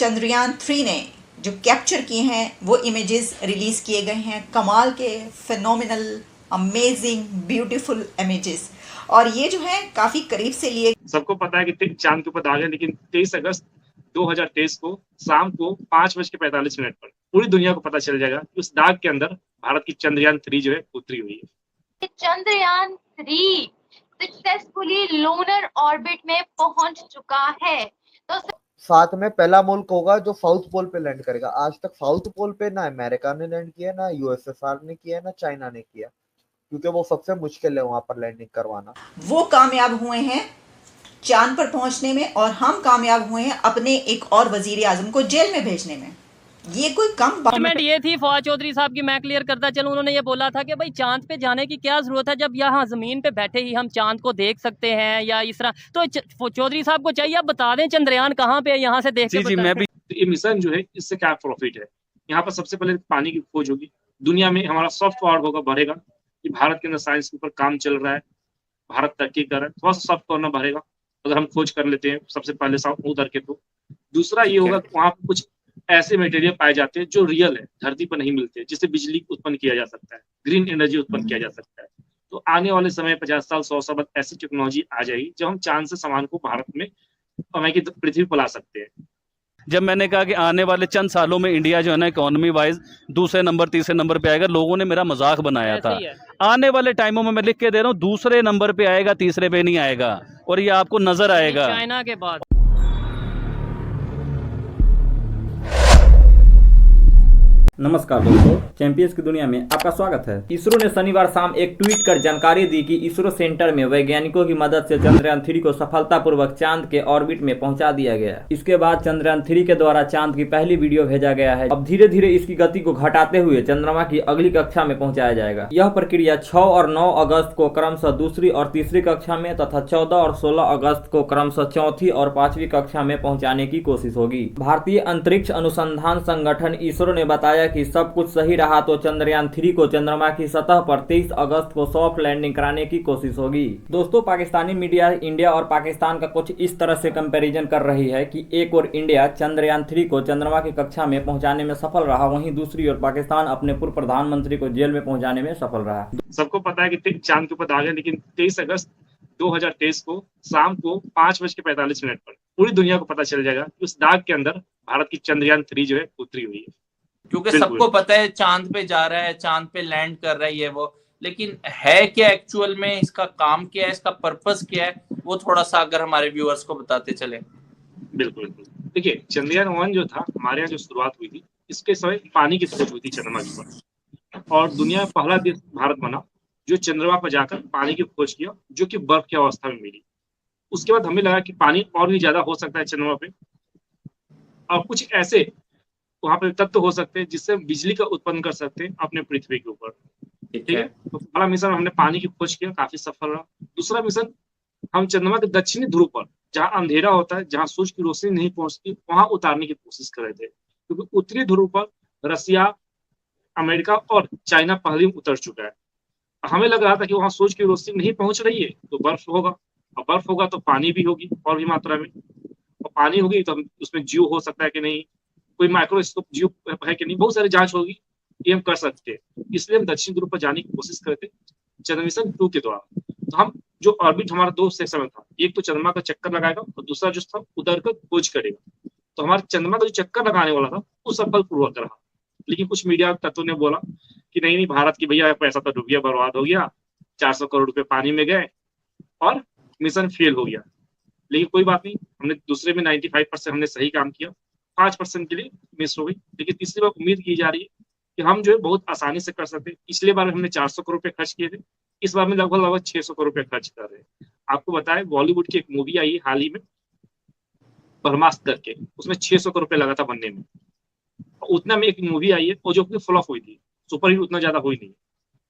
चंद्रयान 3 ने जो कैप्चर किए हैं वो इमेजेस रिलीज किए गए हैं, कमाल के फिनोमिनल अमेजिंग ब्यूटीफुल इमेजेस, और ये जो है काफी करीब से लिए। सबको पता है कि चांद के ऊपर दाग है, लेकिन 23 अगस्त 2023 को शाम को 5:45 पर पूरी दुनिया को पता चल जाएगा कि उस दाग के अंदर भारत की चंद्रयान 3 जो है उतरी हुई है। चंद्रयान 3 सक्सेसफुली लूनर ऑर्बिट में पहुंच चुका है। तो साथ में पहला मुल्क होगा जो साउथ पोल पे लैंड करेगा। आज तक साउथ पोल पे ना अमेरिका ने लैंड किया, ना यूएसएसआर ने किया, ना चाइना ने किया, क्योंकि वो सबसे मुश्किल है वहां पर लैंडिंग करवाना। वो कामयाब हुए हैं चांद पर पहुंचने में, और हम कामयाब हुए हैं अपने एक और वजीर आजम को जेल में भेजने में। ये कोई कम बात ये थी फवाद चौधरी साहब की, मैं क्लियर करता चलूं, उन्होंने ये बोला था कि भाई चांद पे जाने की क्या जरूरत है जब यहाँ जमीन पे बैठे ही हम चांद को देख सकते हैं या इस तरह। तो चौधरी साहब को चाहिए आप बता दें चंद्रयान कहाँ पे है, यहाँ से देख के मैं भी। ये मिशन जो है इससे क्या प्रॉफिट है, यहाँ पर सबसे पहले पानी की खोज होगी, दुनिया में हमारा सॉफ्ट पावर होगा, बढ़ेगा कि भारत के अंदर साइंस के ऊपर काम चल रहा है, भारत तरक्की कर रहा है, थोड़ा सा सॉफ्ट कॉर्नर बढ़ेगा अगर हम खोज कर लेते हैं सबसे पहले उधर के। तो दूसरा ये होगा कि वहाँ कुछ ऐसे मटेरियल पाए जाते हैं जो रियल है, धरती पर नहीं मिलते, जिससे बिजली उत्पन्न किया जा सकता है, ग्रीन एनर्जी उत्पन्न किया जा सकता है। तो आने वाले समय 50 साल 100 साल बाद ऐसी टेक्नोलॉजी आ जाएगी जब हम चांद से सामान को भारत में की पृथ्वी पर ला सकते हैं। जब मैंने कहा कि आने वाले चंद सालों में इंडिया जो है ना इकोनॉमी वाइज दूसरे नंबर तीसरे नंबर पे आएगा, लोगों ने मेरा मजाक बनाया था। आने वाले टाइमों में मैं लिख के दे रहा हूँ, दूसरे नंबर पे आएगा, तीसरे पे नहीं आएगा, और ये आपको नजर आएगा चाइना के बाद। नमस्कार दोस्तों, चैंपियंस की दुनिया में आपका स्वागत है। इसरो ने शनिवार शाम एक ट्वीट कर जानकारी दी कि इसरो सेंटर में वैज्ञानिकों की मदद से चंद्रयान 3 को सफलतापूर्वक चांद के ऑर्बिट में पहुंचा दिया गया। इसके बाद चंद्रयान 3 के द्वारा चांद की पहली वीडियो भेजा गया है। अब धीरे धीरे इसकी गति को घटाते हुए चंद्रमा की अगली कक्षा में पहुंचाया जाएगा। यह प्रक्रिया 6 और 9 अगस्त को क्रमशः दूसरी और तीसरी कक्षा में तथा 14 और 16 अगस्त को क्रमशः चौथी और 5वीं कक्षा में पहुँचाने की कोशिश होगी। भारतीय अंतरिक्ष अनुसंधान संगठन इसरो ने बताया कि सब कुछ सही रहा तो चंद्रयान 3 को चंद्रमा की सतह पर 23 अगस्त को सॉफ्ट लैंडिंग कराने की कोशिश होगी। दोस्तों, पाकिस्तानी मीडिया इंडिया और पाकिस्तान का कुछ इस तरह से कंपैरिजन कर रही है कि एक और इंडिया चंद्रयान 3 को चंद्रमा की कक्षा में पहुंचाने में सफल रहा, वहीं दूसरी ओर पाकिस्तान अपने पूर्व प्रधानमंत्री को जेल में पहुंचाने में सफल रहा। सबको पता है कि चांद के ऊपर दाग है, लेकिन 23 अगस्त 2023 को शाम को 5:45 पर पूरी दुनिया को पता चल जाएगा कि उस दाग के अंदर भारत की चंद्रयान 3 जो है उतरी हुई है। क्योंकि सबको पता है चांद पे जा रहा है, चांद पे लैंड कर रहा है ये वो, लेकिन है क्या एक्चुअल में, इसका काम क्या है, इसका पर्पस क्या है, वो थोड़ा सा अगर हमारे व्यूअर्स को बताते चले। बिल्कुल देखिए, चंद्रयान 1 जो था हमारे यहाँ जो शुरुआत हुई थी, इसके समय पानी की खोज हुई थी चंद्रमा के ऊपर, और दुनिया में पहला देश भारत बना जो चंद्रमा पर जाकर पानी की खोज किया, जो कि बर्फ की अवस्था में मिली। उसके बाद हमें लगा कि पानी और भी ज्यादा हो सकता है चंद्रमा पे, और कुछ ऐसे वहां पे तत्व हो सकते हैं जिससे बिजली का उत्पन्न कर सकते हैं अपने पृथ्वी के ऊपर। ठीक है, तो पहला मिशन हमने पानी की खोज किया, काफी सफल रहा। दूसरा मिशन हम चंद्रमा के दक्षिणी ध्रुव पर, जहां अंधेरा होता है, जहां सूरज की रोशनी नहीं पहुंचती, वहां उतारने की कोशिश कर रहे थे, क्योंकि उत्तरी ध्रुव पर रसिया, अमेरिका और चाइना पहले ही उतर चुका है। हमें लग रहा था कि वहां सूरज की रोशनी नहीं पहुंच रही है तो बर्फ होगा, और बर्फ होगा तो पानी भी होगी और भी मात्रा में, और पानी होगी तो उसमें जीव हो सकता है कि नहीं, कोई माइक्रोस्कोप जीव है कि नहीं, बहुत सारी जांच होगी, ये हम कर सकते हैं। इसलिए हम दक्षिण ध्रुव पर जाने की कोशिश करते चंद्र मिशन 2 के द्वारा। तो हम जो ऑर्बिट हमारा 2 सेक्शन में था, एक तो चंद्रमा का चक्कर लगाएगा और दूसरा जो था उधर का खोज करेगा। तो हमारे चंद्रमा का जो चक्कर लगाने वाला था वो सफलपूर्वक रहा, लेकिन कुछ मीडिया तत्वों ने बोला कि नहीं भारत की भैया पैसा तो डूब गया, बर्बाद हो गया, 400 करोड़ रुपए पानी में गए और मिशन फेल हो गया। लेकिन कोई बात नहीं, हमने दूसरे में 95% हमने सही काम किया, 5% के लिए मिस हो गई, लेकिन तीसरी बार उम्मीद की जा रही है कि हम जो है बहुत आसानी से कर सकते हैं। पिछले बार हमने 400 करोड़ रुपए खर्च किए थे, इस बार में लगभग 600 करोड़ रुपए खर्च कर रहे हैं। आपको बताएं, बॉलीवुड की एक मूवी आई है हाल ही में ब्रह्मास्त्र करके, उसमें 600 करोड़ रुपए लगा था बनने में, उतना में एक मूवी आई है और जो फ्लॉप हुई थी, सुपर हिट उतना ज्यादा हुई नहीं।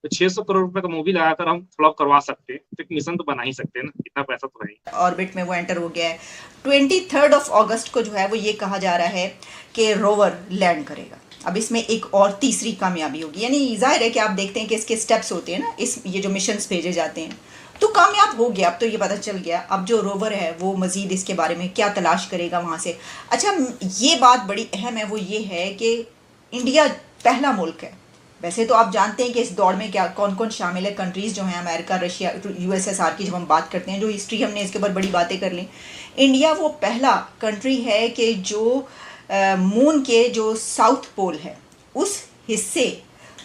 तो 600 करोड़ रुपए का मूवी लगाकर हम फ्लॉप करवा सकते हैं, तो एक मिशन तो बना ही सकते हैं ना, इतना पैसा तो है। ऑर्बिट में वो एंटर हो गया है। 23 अगस्त को जो है वो ये कहा जा रहा है कि रोवर लैंड करेगा। अब इसमें एक और तीसरी कामयाबी होगी, यानी जाहिर है कि आप देखते हैं कि इसके स्टेप्स होते हैं ना, ये जो मिशंस भेजे जाते हैं तो कामयाब हो गया। अब तो ये पता चल गया, अब जो रोवर है वो मज़ीद इसके बारे में क्या तलाश करेगा वहाँ से। अच्छा, ये बात बड़ी अहम है, वो ये है कि इंडिया पहला मुल्क है। वैसे तो आप जानते हैं कि इस दौड़ में क्या कौन कौन शामिल है, कंट्रीज़ जो हैं अमेरिका, रशिया, USSR की जब हम बात करते हैं, जो हिस्ट्री हमने इसके ऊपर बड़ी बातें कर ली। इंडिया वो पहला कंट्री है कि जो मून के जो साउथ पोल है उस हिस्से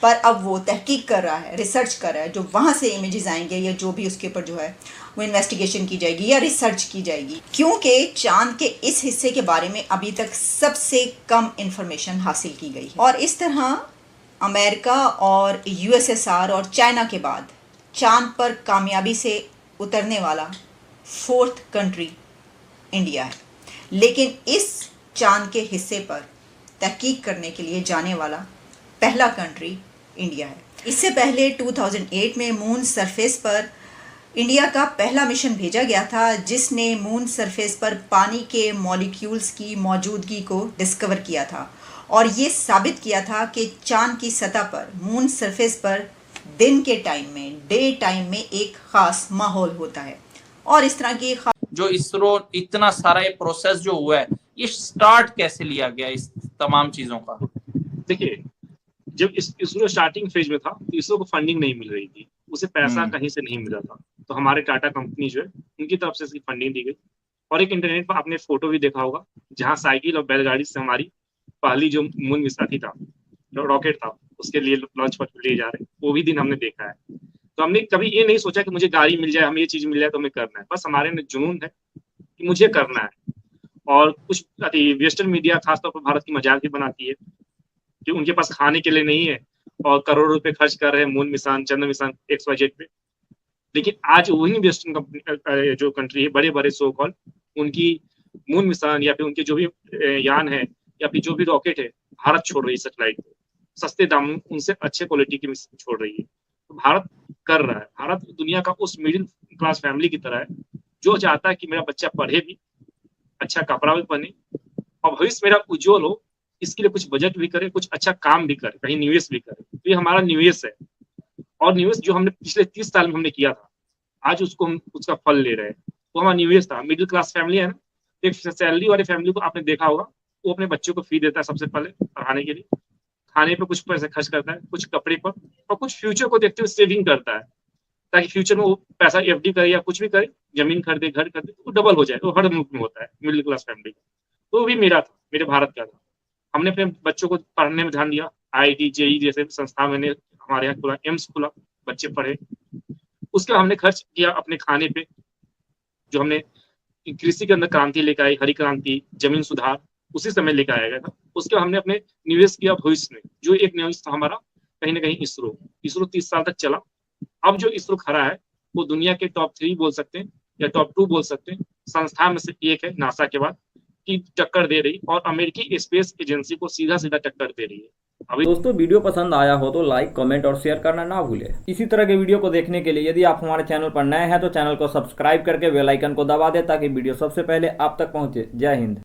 पर अब वो तहकीक कर रहा है, रिसर्च कर रहा है। जो वहाँ से इमेजेस आएंगे या जो भी उसके ऊपर जो है वो इन्वेस्टिगेशन की जाएगी या रिसर्च की जाएगी, क्योंकि चांद के इस हिस्से के बारे में अभी तक सबसे कम इंफॉर्मेशन हासिल की गई है। और इस तरह अमेरिका और USSR और चाइना के बाद चांद पर कामयाबी से उतरने वाला 4th कंट्री इंडिया है। लेकिन इस चांद के हिस्से पर तहकीक करने के लिए जाने वाला पहला कंट्री इंडिया है। इससे पहले 2008 में मून सरफेस पर इंडिया का पहला मिशन भेजा गया था, जिसने मून सरफेस पर पानी के मॉलिक्यूल्स की मौजूदगी को डिस्कवर किया था और ये साबित किया था कि चांद की सतह पर, मून सरफेस पर दिन के टाइम में, डे टाइम में एक ख़ास माहौल होता है। और इस तरह की जो इसरो इतना सारा ये प्रोसेस जो हुआ है, ये स्टार्ट कैसे लिया गया इस तमाम चीजों का? देखिए, जब इसरो स्टार्टिंग फेज में था तो इसरो को फंडिंग नहीं मिल रही थी, उसे पैसा कहीं से नहीं मिला था। तो हमारे टाटा कंपनी जो है उनकी तरफ से इसकी फंडिंग दी गई। और एक इंटरनेट पर आपने फोटो भी देखा होगा जहाँ साइकिल और बैलगाड़ी से हमारी पहली जो मून मिशन था, जो रॉकेट था, उसके लिए लॉन्च पर ले जा रहे, वो भी दिन हमने देखा है। तो हमने कभी ये नहीं सोचा कि मुझे गाड़ी मिल जाए, हमें ये चीज मिल जाए तो हमें करना है। बस हमारे में जुनून है कि मुझे करना है। और कुछ वेस्टर्न मीडिया खासतौर पर भारत की मजाक भी बनाती है कि उनके पास खाने के लिए नहीं है और करोड़ों रुपए खर्च कर रहे हैं मून मिशन, चंद्र मिशन, XYZ पे। लेकिन आज वही वेस्टर्न कंपनी जो कंट्री है, बड़े बड़े सो कॉल, उनकी मून मिशन या फिर उनके जो भी यान है या फिर जो भी रॉकेट है, भारत छोड़ रही है सैटेलाइट को सस्ते दाम, उनसे अच्छे क्वालिटी की छोड़ रही है। तो भारत कर रहा है। भारत दुनिया का उस मिडिल क्लास फैमिली की तरह है जो चाहता है कि मेरा बच्चा पढ़े भी, अच्छा कपड़ा भी पहने और भविष्य मेरा उज्जवल हो। इसके लिए कुछ बजट भी करे, कुछ अच्छा काम भी करे, कहीं निवेश भी करे। तो ये हमारा निवेश है। और निवेश जो हमने पिछले 30 साल में हमने किया था, आज उसको हम उसका फल ले रहे हैं। वो हमारा निवेश था। मिडिल क्लास फैमिली है ना, एक सैलरी वाली फैमिली को आपने देखा होगा, वो अपने बच्चों को फी देता है सबसे पहले पढ़ाने के लिए, खाने पे कुछ पैसे खर्च करता है, कुछ कपड़े पर, और कुछ फ्यूचर को देखते हुए सेविंग करता है ताकि फ्यूचर में वो पैसा FD करे या कुछ भी करे, जमीन खरीदे, घर खरीदे, तो वो डबल हो जाए। वो हर मुल्क में होता है मिडिल क्लास फैमिली का। तो वो भी मेरा था, मेरे भारत का था। हमने अपने बच्चों को पढ़ने में ध्यान दिया। IIT JEE जैसे संस्था मैंने हमारे यहाँ खुला, एम्स खुला, बच्चे पढ़े। उसके बाद हमने खर्च किया अपने खाने पे, जो हमने कृषि के अंदर क्रांति लेकर आई, हरी क्रांति, जमीन सुधार, उसी समय लेकर आया गया था। उसके बाद हमने अपने निवेश किया भविष्य में, जो एक निवेश था हमारा कहीं ना कहीं इसरो 30 साल तक चला। अब जो इसरो खड़ा है वो दुनिया के टॉप 3 बोल सकते हैं या टॉप 2 बोल सकते हैं संस्था में से एक है, नासा के बाद, की टक्कर दे रही और अमेरिकी स्पेस एजेंसी को सीधा सीधा टक्कर दे रही है। अभी दोस्तों, वीडियो पसंद आया हो तो लाइक, कमेंट और शेयर करना ना भूलें। इसी तरह के वीडियो को देखने के लिए यदि आप हमारे चैनल पर नए हैं तो चैनल को सब्सक्राइब करके बेल आइकन को दबा दें ताकि वीडियो सबसे पहले आप तक पहुंचे। जय हिंद।